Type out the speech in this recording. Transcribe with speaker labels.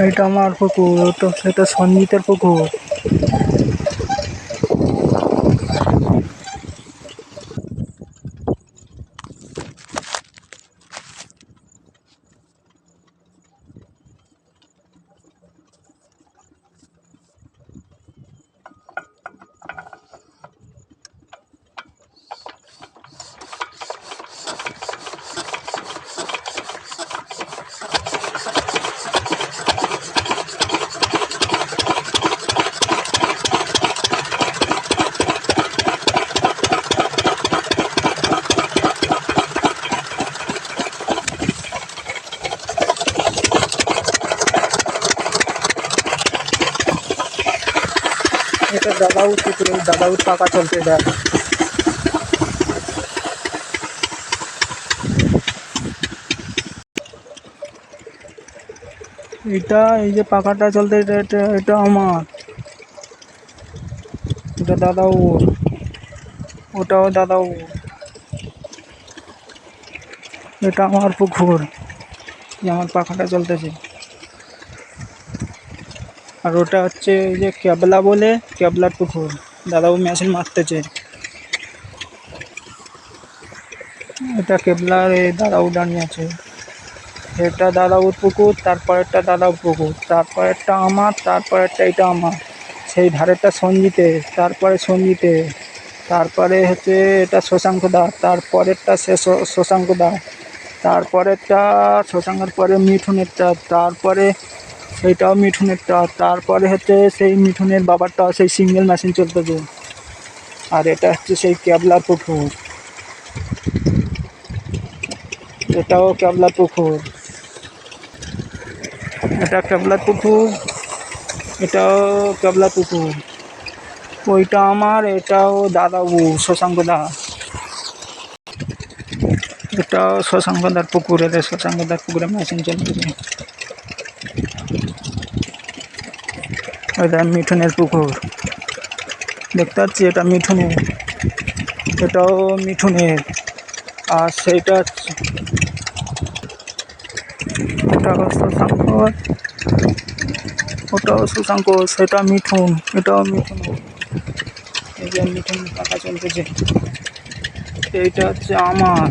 Speaker 1: এটা আমার পুকুর, ওটা সেটা সঞ্জিতের পুকুর। এটা দাদাও পুকুরে, দাদাও টাকা চলতে দেয়। এটা এই যে পাখাটা চলতে, এটা এটা এটা আমার, এটা দাদাও, ওটাও দাদাও। এটা আমার পুকুর, যে আমার পাখাটা চলতেছে। আর ওটা হচ্ছে এই যে ক্যাবলা বলে, ক্যাবলার পুকুর, দাদাও মেশিন মারতেছে। এটা কেবলার, এই দাদাও দাঁড়িয়ে আছে। এটা দাদাউর পুকুর, তারপরেরটা দাদাও পুকুর, তারপরেরটা আমার, তারপরেরটা এটা আমার। সেই ধারেরটা সঞ্জিতের, তারপরে সঞ্জিতের, তারপরে হচ্ছে এটা শশাঙ্ক দা, তারপরেরটা সে শশাঙ্ক দা, তারপরেরটা শশাঙ্কের পরে মিঠুনেরটা, তারপরে সেইটাও মিঠুনেরটা, তারপরে হচ্ছে সেই মিঠুনের বাবারটা, সেই সিঙ্গেল মেশিন চলতেছে। আর এটা হচ্ছে সেই ক্যাবলার পুকুর, এটাও ক্যাবলার পুকুর। এটা ক্যাবলার পুকুর, এটাও ক্যাবলার পুকুর। ওইটা আমার, এটাও দাদাবু শশাঙ্ক দা, এটাও শশাঙ্ক দার পুকুর। এটা শশাঙ্ক দার পুকুরে মেশিন চলতেছে। ওইটা মিঠুনের পুকুর, দেখতে পাচ্ছি, এটা মিঠুনের, এটাও মিঠুনের। আর সেইটা ওটাও শশাঙ্ক, ওটাও শশাঙ্ক, সেটা মিঠুন, এটাও মিঠুন। এই যে মিঠুন পাকা চলতেছে। এইটা হচ্ছে আমার,